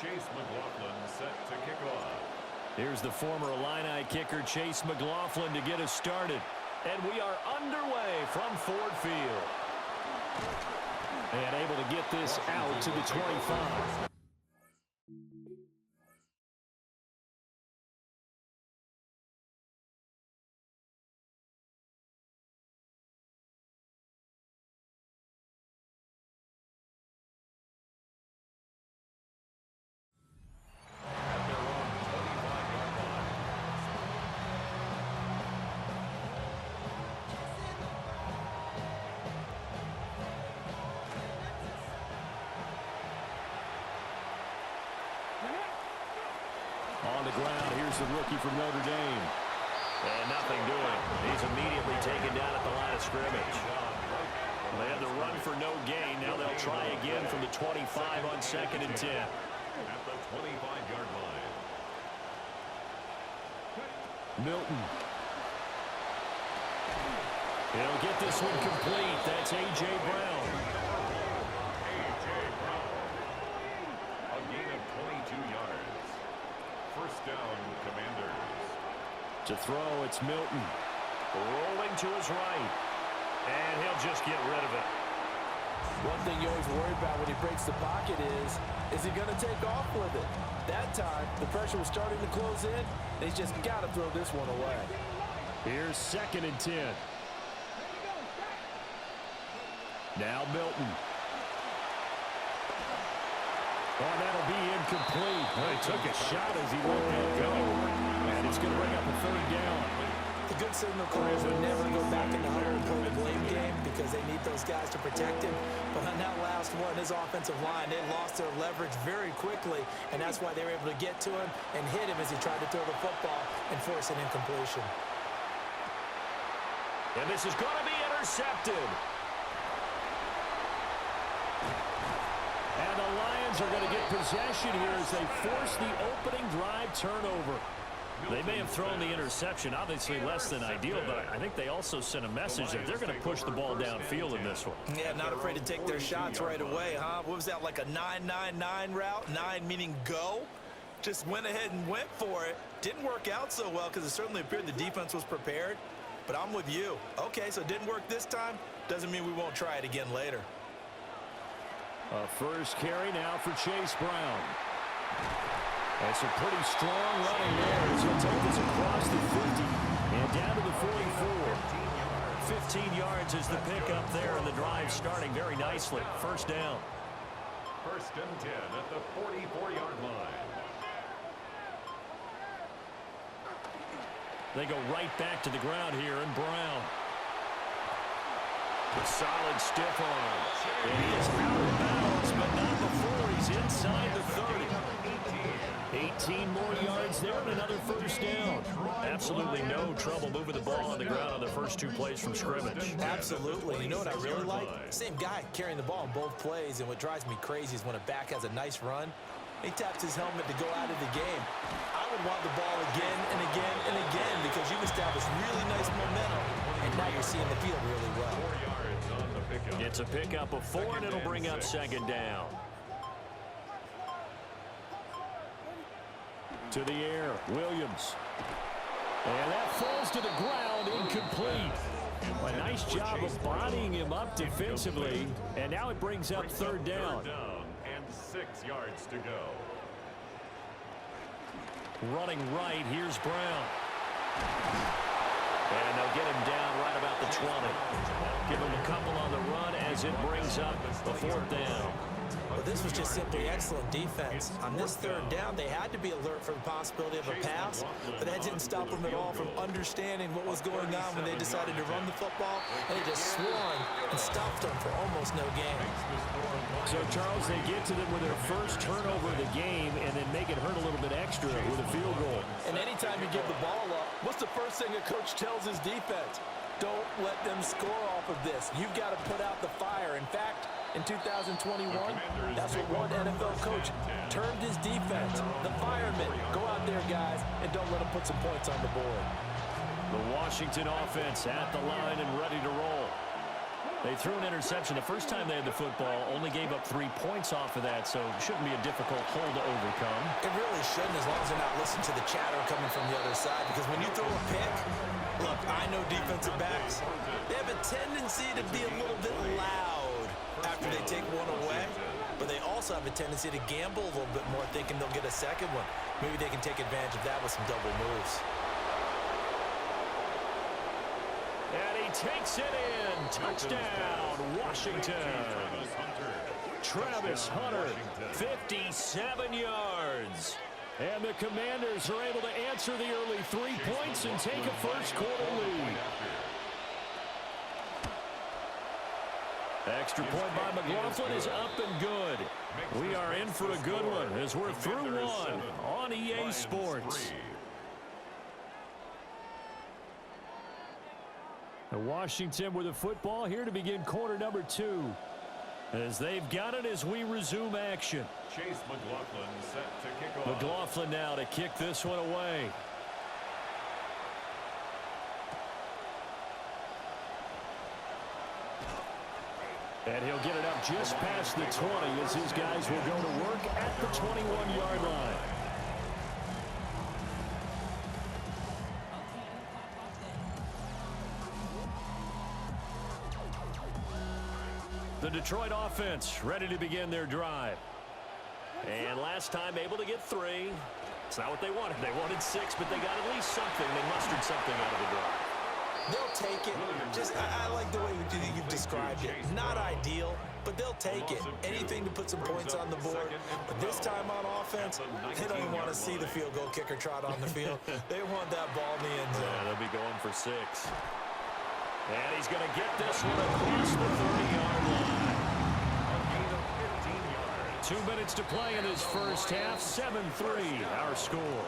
Chase McLaughlin set to kick off. Here's the former Illini kicker, Chase McLaughlin, to get us started. And we are underway from Ford Field. And able to get this out to the 25. On the ground, here's the rookie from Notre Dame. And nothing doing. He's immediately taken down at the line of scrimmage. They had the run for no gain. Now they'll try again from the 25 on 2nd and 10. At the 25-yard line. Milton. He'll get this one complete. That's A.J. Brown. A.J. Brown. A gain of 22 yards. First down, Commanders. To throw, it's Milton. Rolling to his right. And he'll just get rid of it. One thing you always worry about when he breaks the pocket is he going to take off with it? That time, the pressure was starting to close in. And he's just got to throw this one away. Here's 2nd and 10. Now Milton. Oh, that'll be incomplete. Well, he took a shot as he let that go. And it's going to bring up a 3rd down. The good signal calls would never go back in the huddle and play the blame game because they need those guys to protect him. But on that last one, his offensive line, they lost their leverage very quickly, and that's why they were able to get to him and hit him as he tried to throw the football and force an incompletion. And this is going to be intercepted. And the Lions are going to get possession here as they force the opening drive turnover. They may have thrown the interception, obviously less than ideal, but I think they also sent a message that they're going to push the ball downfield in this one. Yeah, not afraid to take their shots right away, huh? What was that, like a 9-9-9 route? 9 meaning go? Just went ahead and went for it. Didn't work out so well because it certainly appeared the defense was prepared. But I'm with you. Okay, so it didn't work this time. Doesn't mean we won't try it again later. A first carry now for Chase Brown. That's a pretty strong running there as he'll take this across the 50 and down to the 44. 15 yards is the pickup there, and the drive starting very nicely. First down. 1st and 10 at the 44-yard line. They go right back to the ground here, and Brown. A solid stiff arm. And he is out of bounds, but not before he's inside the 30. 18 more yards there and another first down. Absolutely no trouble moving the ball on the ground on the first 2 plays from scrimmage. Absolutely. You know what I really like? Same guy carrying the ball in both plays, and what drives me crazy is when a back has a nice run, he taps his helmet to go out of the game. I would want the ball again and again and again because you've established really nice momentum, and now you're seeing the field really well. 4 yards on the pickup. It's a pickup of 4, and it'll bring up 2nd down. To the air, Williams. And that falls to the ground, incomplete. A nice job of bodying him up defensively, and now it brings up 3rd down. And 6 yards to go. Running right, here's Brown. And they'll get him down right about the 20. Give him a couple on the run as it brings up the 4th down. Well, this was just simply excellent defense. On this 3rd down, they had to be alert for the possibility of a pass, but that didn't stop them at all from understanding what was going on when they decided to run the football, and they just swung and stopped them for almost no gain. So, Charles, they get to them with their first turnover of the game and then make it hurt a little bit extra with a field goal. And anytime you give the ball up, what's the first thing a coach tells his defense? Don't let them score off of this. You've got to put out the fire. In fact, in 2021, that's what one NFL coach termed his defense. The firemen. Go out there, guys, and don't let them put some points on the board. The Washington offense at the line and ready to roll. They threw an interception the first time they had the football, only gave up 3 points off of that, so it shouldn't be a difficult hole to overcome. It really shouldn't, as long as they're not listening to the chatter coming from the other side, because when you throw a pick, look, I know defensive backs, they have a tendency to be a little bit loud after they take one away, but they also have a tendency to gamble a little bit more, thinking they'll get a second one. Maybe they can take advantage of that with some double moves. And he takes it in. Touchdown, Washington. Travis Hunter, 57 yards. And the Commanders are able to answer the early 3 points and take a first-quarter lead. Extra point by McLaughlin is up and good. We are in for a good one as we're through one on EA Sports. Washington with the football here to begin quarter number 2. As they've got it as we resume action. Chase McLaughlin set to kick off. McLaughlin now to kick this one away. And he'll get it up just past the 20 as his guys will go to work at the 21-yard line. The Detroit offense ready to begin their drive. And last time able to get 3. It's not what they wanted. They wanted 6, but they got at least something. They mustered something out of the drive. They'll take it. I like the way you've described it. Not ideal, but they'll take it. Anything to put some points on the board. But this time on offense, they don't even want to see the field goal kicker trot on the field. They want that ball in the end zone. Yeah, they'll be going for 6. And he's going to get this one across the 30-yard line. A gain of 15 yards. 2 minutes to play in this first half. 7-3 our score.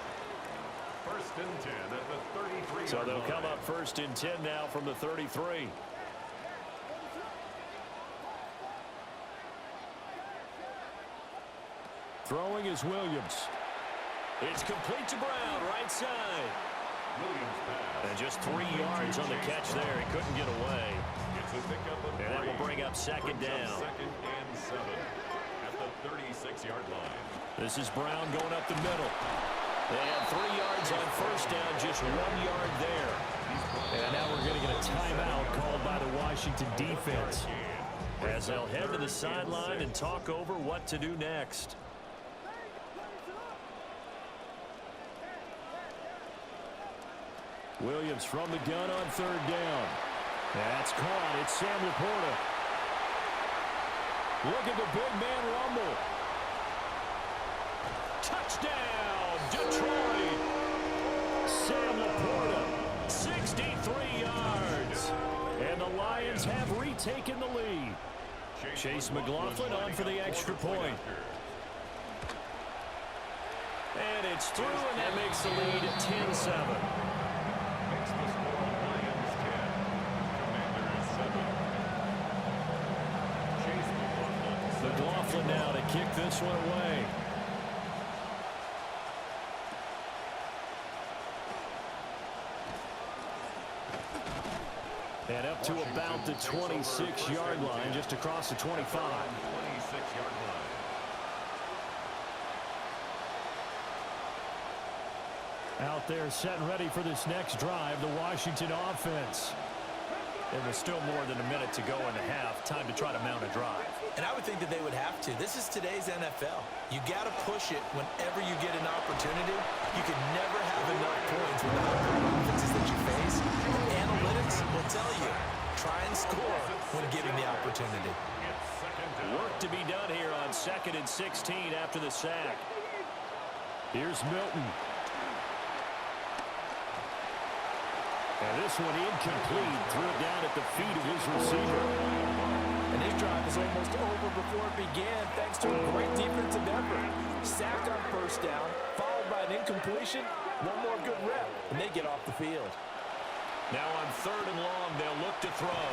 First and 10 at the 33. So they'll come up first and 10 now from the 33. Throwing is Williams. It's complete to Brown, right side. Williams pass. And just 3 yards on the catch there. He couldn't get away. It's a pickup of 3. And that will bring up second down. Second and 7 at the 36-yard line. This is Brown going up the middle. They had 3 yards on first down, just 1 yard there. And now we're going to get a timeout called by the Washington defense, as they'll head to the sideline and talk over what to do next. Williams from the gun on third down. That's caught. It's Sam Laporta. Look at the big man rumble. Touchdown, Detroit. Sam Laporta, 63 yards. And the Lions have retaken the lead. Chase McLaughlin on for the extra point. And it's through, and that makes the lead 10-7. Makes the score Lions 10. Commanders 7. Chase McLaughlin now to kick this one away. And up to about the 26-yard line, just across the 25. 26-yard line. Out there set and ready for this next drive, the Washington offense. And there's still more than a minute to go in the half. Time to try to mount a drive. And I would think that they would have to. This is today's NFL. You got to push it whenever you get an opportunity. You can never have enough points with the offenses that you face. And analytics will tell you, try and score when given the opportunity. Work to be done here on 2nd and 16 after the sack. Here's Milton. And this one incomplete. Threw it down at the feet of his receiver. And his drive is almost over before it began, thanks to a great defensive effort. Sacked on first down, followed by an incompletion. One more good rep, and they get off the field. Now on 3rd and long, they'll look to throw.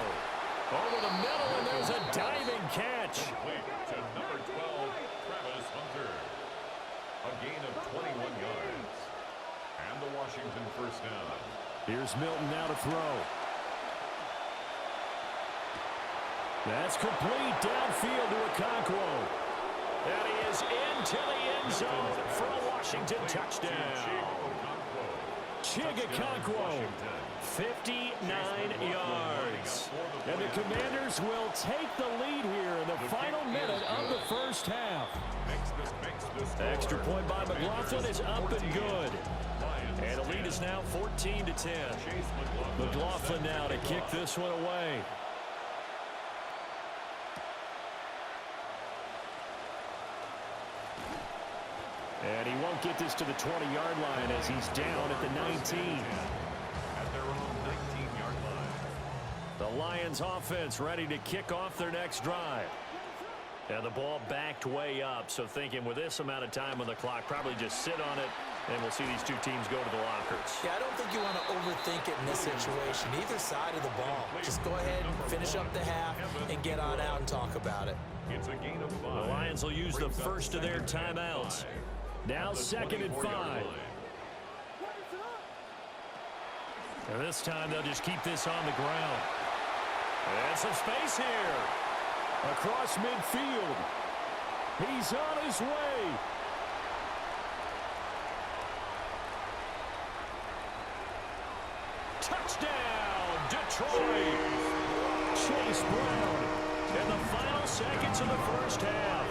Over the middle, and there's a diving catch. Complete to number 12, Travis Hunter. A gain of 21 yards. And the Washington first down. Here's Milton now to throw. That's complete downfield to Okonkwo. And he is into the end zone for a Washington touchdown. Okonkwo, 59 yards. And the Commanders will take the lead here in the final minute of the first half. Extra point by McLaughlin is up and good. And the lead is now 14-10. McLaughlin now to kick this one away. And he won't get this to the 20-yard line as he's down at the 19. At their own 19-yard line. The Lions offense ready to kick off their next drive. And the ball backed way up, so thinking with this amount of time on the clock, probably just sit on it, and we'll see these two teams go to the lockers. Yeah, I don't think you want to overthink it in this situation, either side of the ball. Just go ahead and finish up the half and get on out and talk about it. It's a gain of 5. The Lions will use the first of their timeouts. Now 2nd and 5. And this time they'll just keep this on the ground. And some space here. Across midfield. He's on his way. Touchdown, Detroit. Chase Brown. In the final seconds of the first half.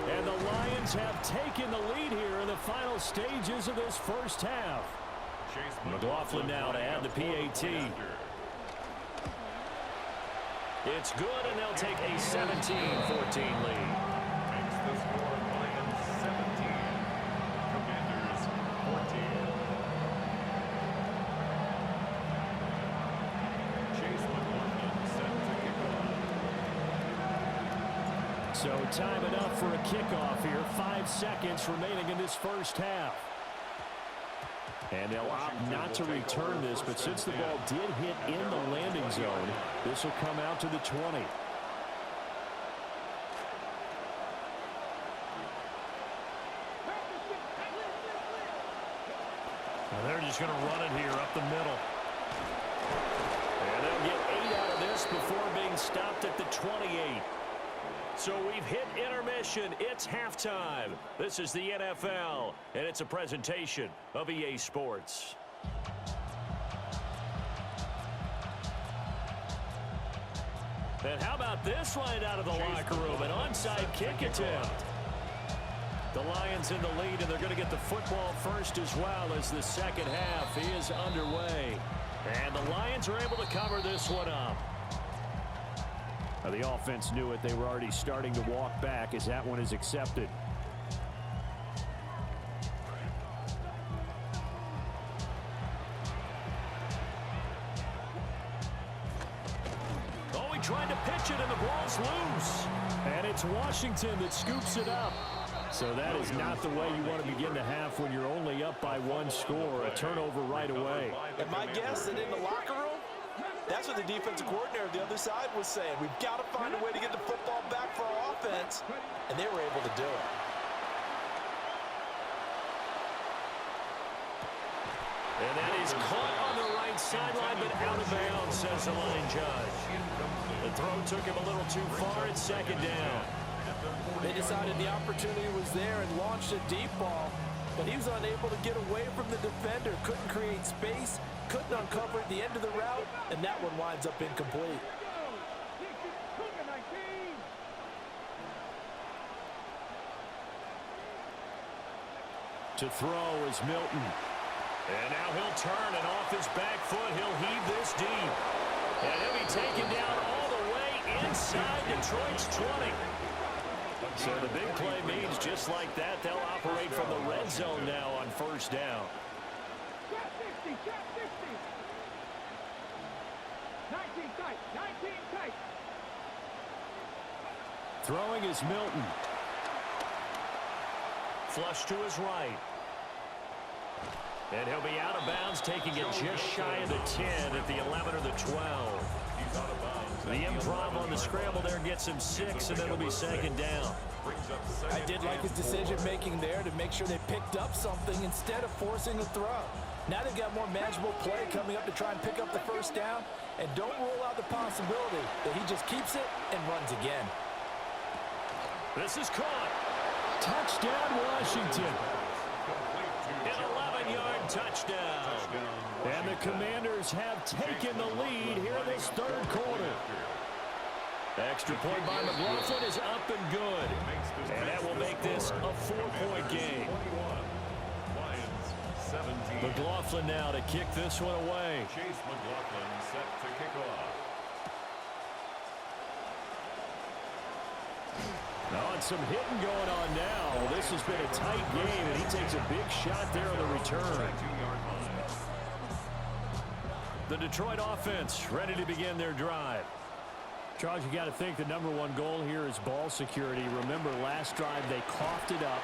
And the Lions have taken the lead here in the final stages of this first half. McLaughlin now to add the PAT. It's good, and they'll take a 17-14 lead. Makes the score Lions 17. Commanders 14. Chase McLaughlin set to kick off. So time enough for a kickoff here. 5 seconds remaining in this first half. And they'll opt not to return this, but since the ball did hit in the landing zone, this will come out to the 20. Now they're just going to run it here up the middle. And they'll get 8 out of this before being stopped at the 28. So we've hit intermission. It's halftime. This is the NFL, and it's a presentation of EA Sports. And how about this line out of the locker room? An onside kick attempt. The Lions in the lead, and they're going to get the football first as well as the second half is underway. And the Lions are able to cover this one up. Now the offense knew it. They were already starting to walk back as that one is accepted. Oh, he tried to pitch it, and the ball's loose. And it's Washington that scoops it up. So that is not the way you want to begin the half when you're only up by 1 score. A turnover right away. And my guess that in the locker room, that's what the defensive coordinator of the other side was saying. We've got to find a way to get the football back for our offense, and they were able to do it. And that is caught on the right sideline, but out of bounds, says the line judge. The throw took him a little too far. It's 2nd down. They decided the opportunity was there and launched a deep ball, but he was unable to get away from the defender, couldn't create space, couldn't uncover at the end of the route, and that one winds up incomplete. To throw is Milton. And now he'll turn, and off his back foot, he'll heave this deep. And he'll be taken down all the way inside Detroit's 20. So the big play means just like that, they'll operate from the red zone now on 1st down. Throwing is Milton. Flush to his right. And he'll be out of bounds, taking it just shy of the 10 at the 11 or the 12. The improv on the scramble there gets him 6, and then it'll be 2nd down. I did like his decision-making there to make sure they picked up something instead of forcing a throw. Now they've got more manageable play coming up to try and pick up the first down. And don't rule out the possibility that he just keeps it and runs again. This is caught. Touchdown, Washington. An 11-yard touchdown. And the Commanders have taken the lead here in this third quarter. Extra point by McLaughlin is up and good. And that will make this a 4-point game. McLaughlin now to kick this one away. Chase McLaughlin set to kick off. And some hitting going on now. This has been a tight game, and he takes a big shot there on the return. The Detroit offense ready to begin their drive. Charles, you got to think the #1 goal here is ball security. Remember, last drive they coughed it up.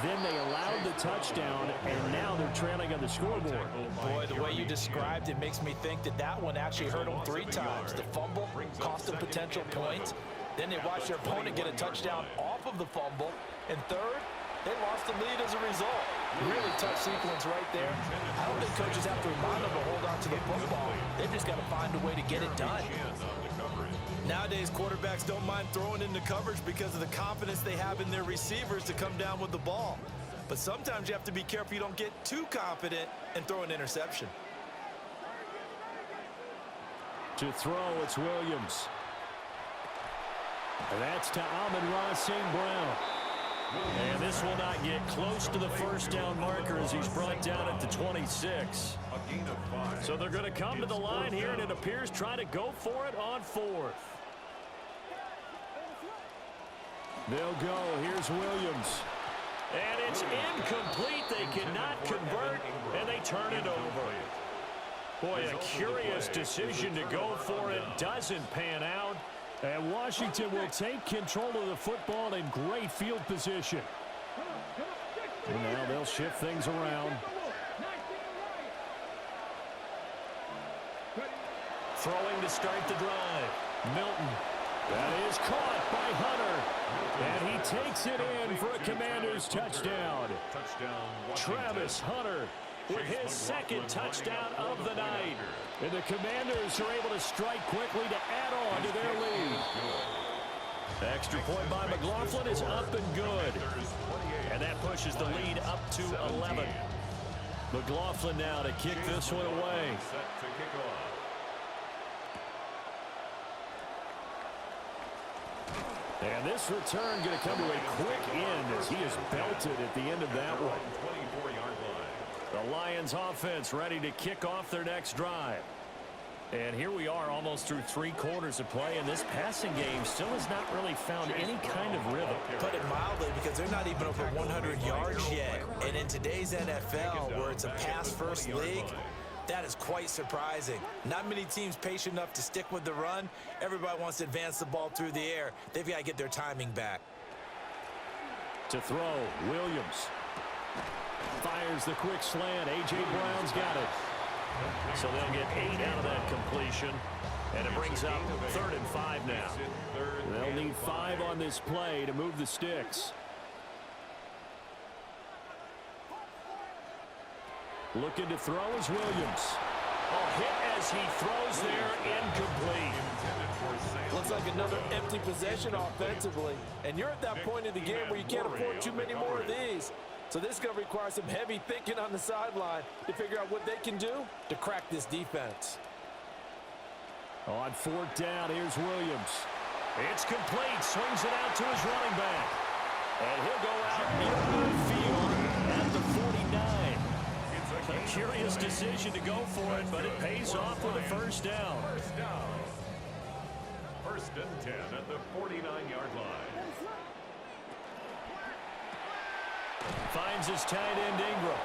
Then they allowed the touchdown, and now they're trailing on the scoreboard. Boy, the way you described it makes me think that that one actually hurt them 3 times. The fumble cost them potential points. Then they watched their opponent get a touchdown off of the fumble. And third, they lost the lead as a result. Really tough sequence right there. I don't think coaches have to remind them to hold on to the football. They've just got to find a way to get it done. Nowadays, quarterbacks don't mind throwing into coverage because of the confidence they have in their receivers to come down with the ball. But sometimes you have to be careful you don't get too confident and throw an interception. To throw, it's Williams. And that's to Amon-Ra St. Brown. And this will not get close to the first down marker as he's brought down at the 26. So they're going to come to the line here, and it appears trying to go for it on 4th. They'll go. Here's Williams. And it's incomplete. They cannot convert, and they turn it over. Boy, a curious decision to go for it. Doesn't pan out. And Washington will take control of the football in great field position. And now they'll shift things around. Throwing to start the drive. Milton. That is caught by Hunter. And he takes it in for a Commanders touchdown. Travis Hunter with his second touchdown of the night. And the Commanders are able to strike quickly to add on to their lead. Extra point by McLaughlin is up and good. And that pushes the lead up to 11. McLaughlin now to kick this one away. And this return going to come to a quick end as he is belted at the end of that one. The Lions offense ready to kick off their next drive. And here we are almost through 3 quarters of play, and this passing game still has not really found any kind of rhythm. Put it mildly, because they're not even over 100 yards yet. And in today's NFL, where it's a pass-first league, that is quite surprising. Not many teams patient enough to stick with the run. Everybody wants to advance the ball through the air. They've got to get their timing back. To throw, Williams. Fires the quick slant. A.J. Brown's got it. So they'll get 8 out of that completion. And it brings up 3rd and 5 now. They'll need 5 on this play to move the sticks. Looking to throw is Williams. A hit as he throws there, incomplete. Looks like another empty possession offensively. And you're at that point in the game where you can't afford too many more of these. So this is going to require some heavy thinking on the sideline to figure out what they can do to crack this defense. On 4th down, here's Williams. It's complete. Swings it out to his running back. And he'll go out near midfield at the 49. A curious decision to go for it, but it pays off with a first down. First and 10 at the 49-yard line. Finds his tight end Ingram.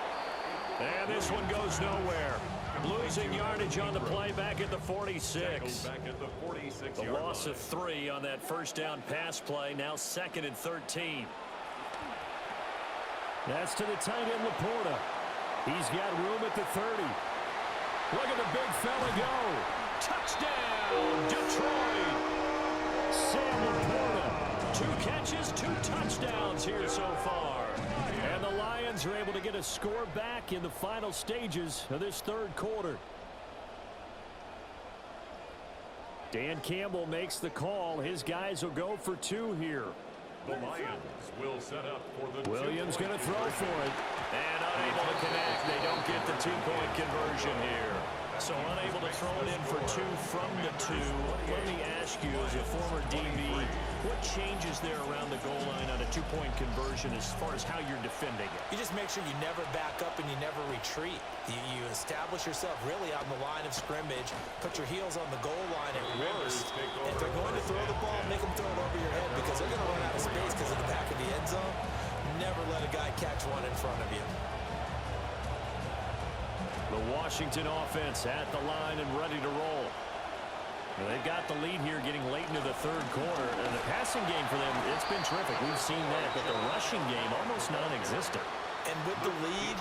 And this one goes nowhere. Losing yardage on the play back at the 46. The loss of 3 on that first down pass play. Now 2nd and 13. That's to the tight end Laporta. He's got room at the 30. Look at the big fella go. Touchdown, Detroit. Sam Laporta. 2 catches, 2 touchdowns here so far. And the Lions fans are able to get a score back in the final stages of this third quarter. Dan Campbell makes the call. His guys will go for two here. The Lions will set up for the Williams going to throw for it. And unable to connect. They don't get the two-point conversion here. So unable to throw it in for two from the two. Let me ask you, as a former DB, what changes there around the goal line on a two-point conversion as far as how you're defending it? You just make sure you never back up and you never retreat. You establish yourself really on the line of scrimmage, put your heels on the goal line at worst. If they're going to throw the ball, make them throw it over your head because they're going to run out of space because of the back of the end zone. Never let a guy catch one in front of you. The Washington offense at the line and ready to roll. Well, they've got the lead here getting late into the third quarter. And the passing game for them, it's been terrific. We've seen that, but the rushing game almost non-existent. And with the lead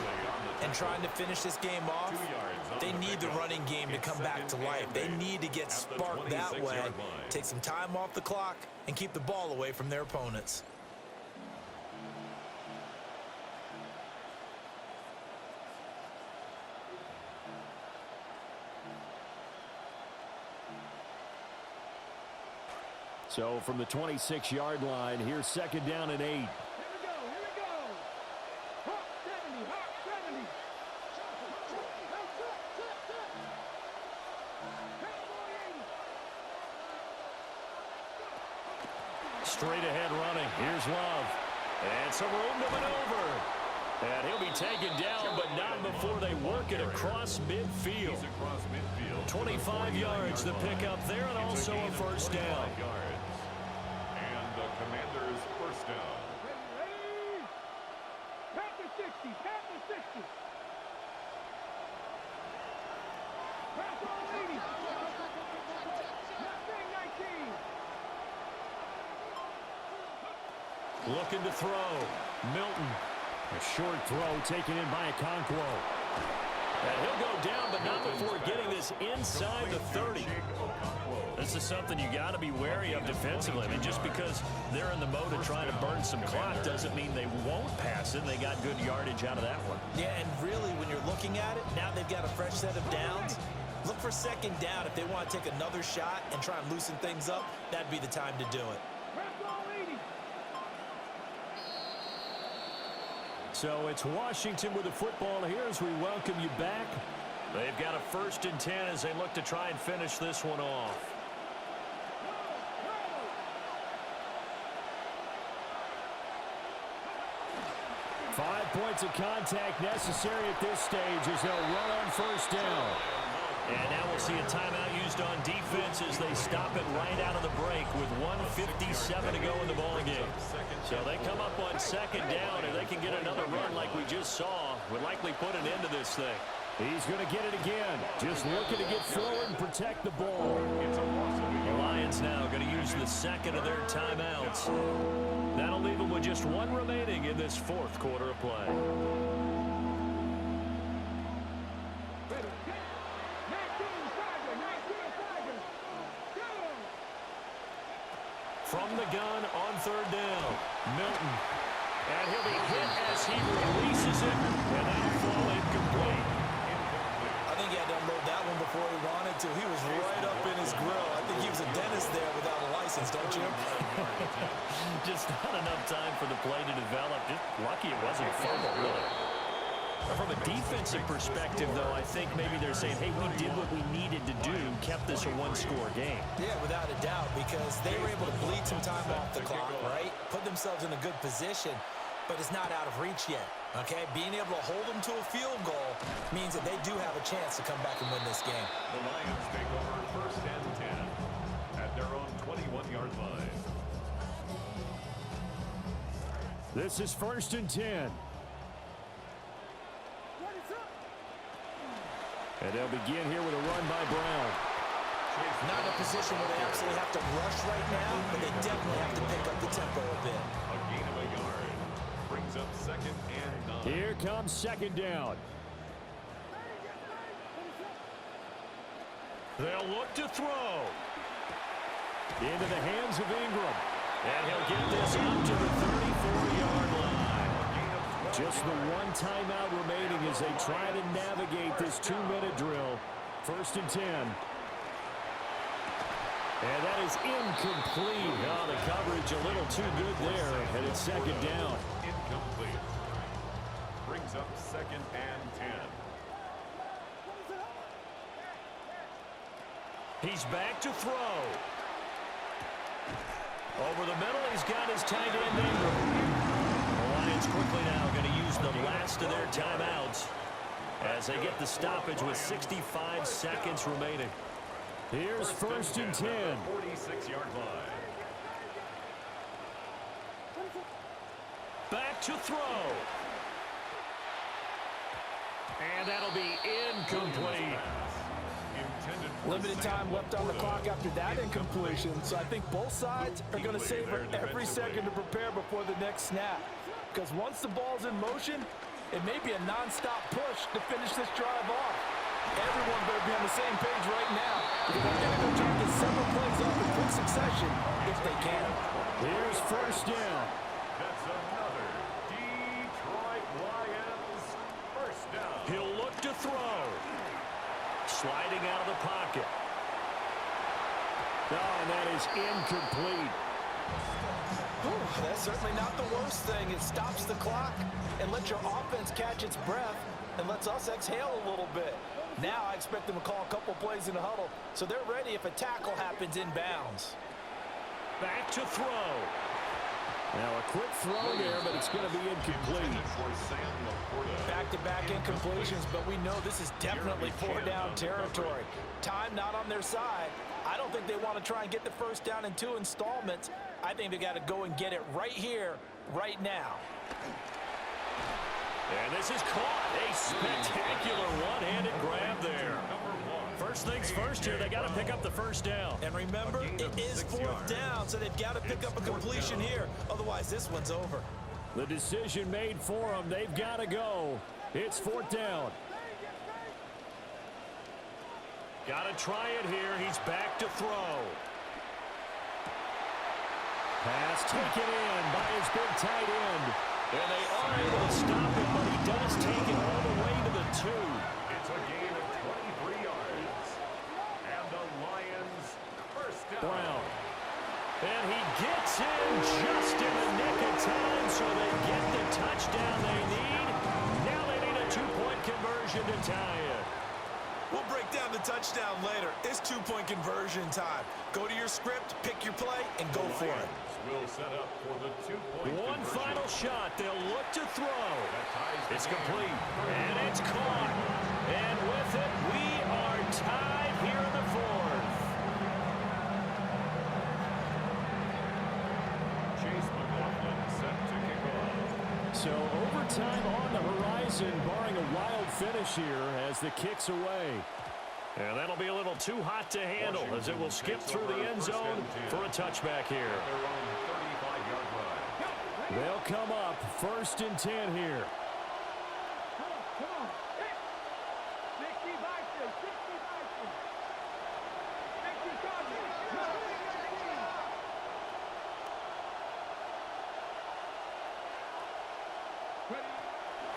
and trying to finish this game off, they need the running game to come back to life. They need to get sparked that way, take some time off the clock, and keep the ball away from their opponents. So from the 26-yard line, here's second down and 8. Here we go. Hawk 70. Straight ahead running. Here's Love. And some room to maneuver. And he'll be taken down, but not before they work it across midfield. 25 yards the pickup there, and also a first down. And the Commanders' first down. Ready? Panther 60. Pass all 80. Mustang 19. Looking to throw. Milton. A short throw taken in by Okonkwo. And he'll go down, but not before getting this inside the 30. This is something you got to be wary of defensively. I mean, just because they're in the mode of trying to burn some clock doesn't mean they won't pass it. They got good yardage out of that one. Yeah, and really, when you're looking at it, now they've got a fresh set of downs. Look for second down. If they want to take another shot and try and loosen things up, that'd be the time to do it. Pass all 80. So it's Washington with the football here as we welcome you back. They've got a 1st and 10 as they look to try and finish this one off. 5 points of contact necessary at this stage as they'll run on first down. And now we'll see a timeout used on defense as they stop it right out of the break with 1:57 to go in the ballgame. So they come up on second down, and they can get another run like we just saw. Would likely put an end to this thing. He's going to get it again. Just looking to get forward and protect the ball. The Lions now going to use the second of their timeouts. That'll leave them with just one remaining in this fourth quarter of play. From the gun on third down, Milton. And he'll be hit as he releases it, and that'll fall incomplete. I think he had to unload that one before he wanted to. He was right up in his grill. I think he was a dentist there without a license, don't you? Just not enough time for the play to develop. Just lucky it wasn't a fumble, really. From a defensive perspective, though, I think maybe they're saying, hey, we did what we needed to do, kept this a one-score game. Yeah, without a doubt, because they were able to bleed some time off the clock, right? Put themselves in a good position, but it's not out of reach yet, okay? Being able to hold them to a field goal means that they do have a chance to come back and win this game. The Lions take over 1st and 10 at their own 21-yard line. This is 1st and 10. And they'll begin here with a run by Brown. Not in a position where they absolutely have to rush right now, but they definitely have to pick up the tempo a bit. A gain of a yard brings up 2nd and 9. Here comes second down. They'll look to throw. Into the hands of Ingram. And he'll get this up to the 34-yard line. 2 Just the one timeout remaining as they try to navigate this 2-minute drill. 1st and 10. And that is incomplete. Oh, the coverage a little too good there, and it's 2nd down. Incomplete. Brings up 2nd and 10. He's back to throw. Over the middle, he's got his tight end Ingram. The Lions quickly now going to use the last of their timeouts as they get the stoppage with 65 seconds remaining. Here's 1st and 10. 46-yard line. Back to throw. And that'll be incomplete. Limited time left on the clock after that incompletion, so I think both sides are going to savor every second to prepare before the next snap. Because once the ball's in motion, it may be a non-stop push to finish this drive off. Everyone better be on the same page right now, because they're going to go try to get several plays off in quick succession if they can. Here's 1st down. That's another Detroit Lions 1st down. He'll look to throw. Sliding out of the pocket. Oh, and that is incomplete. Whew, that's certainly not the worst thing. It stops the clock and lets your offense catch its breath and lets us exhale a little bit. Now I expect them to call a couple plays in the huddle so they're ready if a tackle happens inbounds. Back to throw. Now a quick throw there, but it's going to be incomplete. Back-to-back incompletions, but we know this is definitely 4-down territory. Time not on their side. I don't think they want to try and get the 1st down in 2 installments. I think they got to go and get it right here, right now. And this is caught. A spectacular one-handed grab there. First things first here, they got to pick up the 1st down. And remember, it is 4th down, so they've got to pick up a completion here. Otherwise, this one's over. The decision made for them. They've got to go. It's 4th down. Got to try it here. He's back to throw. Pass taken in by his big tight end. And they are able to stop him, but he does take it all the way to the 2. It's a gain of 23 yards. And the Lions 1st down. Brown. And he gets in just in the nick of time, so they get the touchdown they need. Now they need a 2-point conversion to tie it. We'll break down the touchdown later. It's 2-point conversion time. Go to your script, pick your play, and go for it. Will set up for the 2-point One conversion. final shot. They'll look to throw. It's complete. And it's caught. And with it, we are tied here in the 4th. Chase McLaughlin set to kick off. So overtime on the horizon, barring a wild finish here as the kick's away. And that'll be a little too hot to handle as it will skip through the end zone for a touchback here. Their own 35-yard line. They'll come up 1st and 10 here. Come on. 65 cents. 65 cents. Thank you,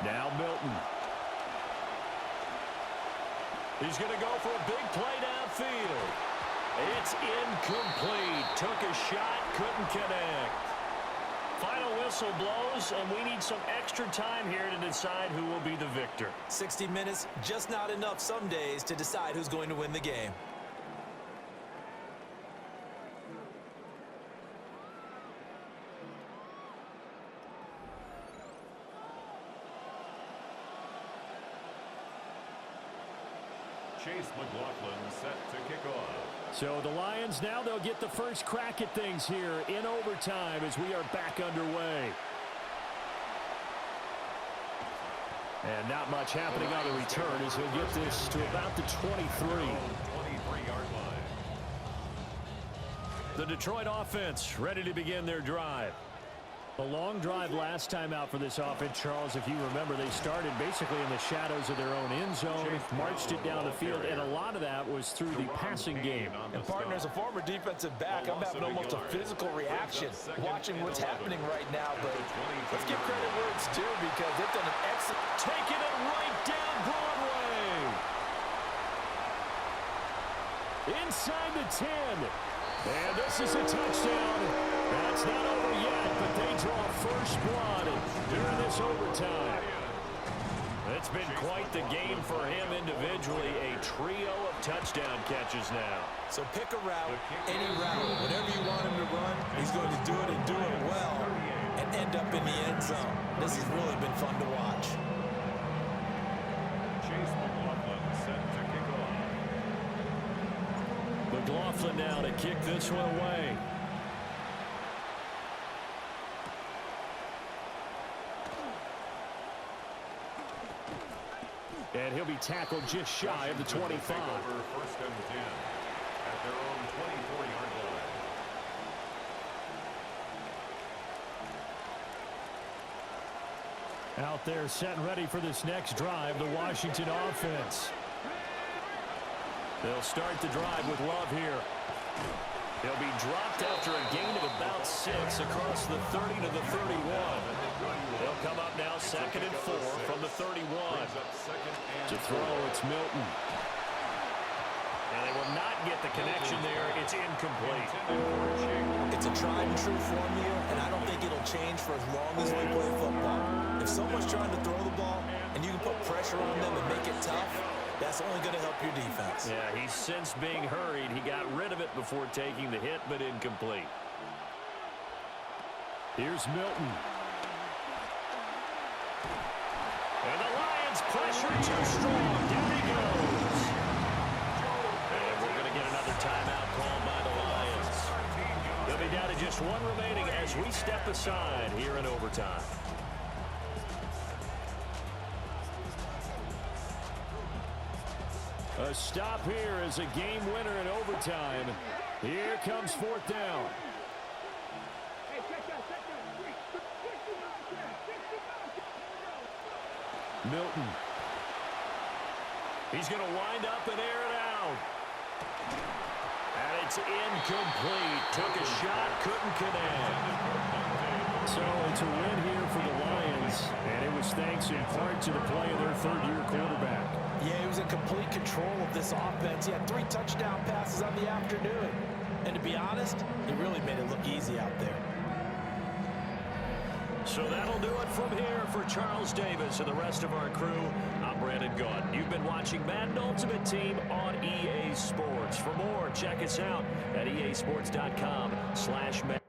Now Milton. He's going to go for a big play downfield. It's incomplete. Took a shot, couldn't connect. Final whistle blows, and we need some extra time here to decide who will be the victor. 60 minutes, just not enough some days to decide who's going to win the game. Chase McLaughlin set to kick off. So the Lions now, they'll get the first crack at things here in overtime as we are back underway. And not much happening on the return as he'll get this to about the 23. 23-yard line. The Detroit offense ready to begin their drive. A long drive last time out for this offense, Charles. If you remember, they started basically in the shadows of their own end zone, marched it down the field, and a lot of that was through the passing game. And partner, as a former defensive back, I'm having almost a physical reaction watching what's happening right now. But let's give credit where it's due because they've done an excellent... Taking it right down Broadway. Inside the 10. And this is a touchdown. That's not over yet, but they draw first blood during this overtime. It's been quite the game for him individually. A trio of touchdown catches now. So pick a route, any route, whatever you want him to run, he's going to do it and do it well and end up in the end zone. This has really been fun to watch. McLaughlin now to kick this one away. And he'll be tackled just shy of the 25. First and 10 at their own 24-yard line. Out there set and ready for this next drive, the Washington offense. They'll start the drive with Love here. He'll be dropped after a gain of about 6 across the 30 to the 31. They'll come up now 2nd and 4 from the 31. To throw, it's Milton. And they will not get the connection there. It's incomplete. It's a tried and true formula, and I don't think it'll change for as long as we play football. If someone's trying to throw the ball and you can put pressure on them and make it tough, that's only going to help your defense. Yeah, he's since being hurried. He got rid of it before taking the hit, but incomplete. Here's Milton. And the Lions pressure too strong. Down he goes. And we're going to get another timeout called by the Lions. They'll be down to just one remaining as we step aside here in overtime. A stop here is a game winner in overtime. Here comes 4th down. Milton. He's going to wind up and air it out. And it's incomplete. Took a shot, couldn't connect. So it's a win here for the Lions, and it was thanks in part to the play of their third-year quarterback. Yeah, he was in complete control of this offense. He had 3 touchdown passes on the afternoon. And to be honest, he really made it look easy out there. So that'll do it from here for Charles Davis and the rest of our crew. I'm Brandon Gaudin. You've been watching Madden Ultimate Team on EA Sports. For more, check us out at easports.com/Madden.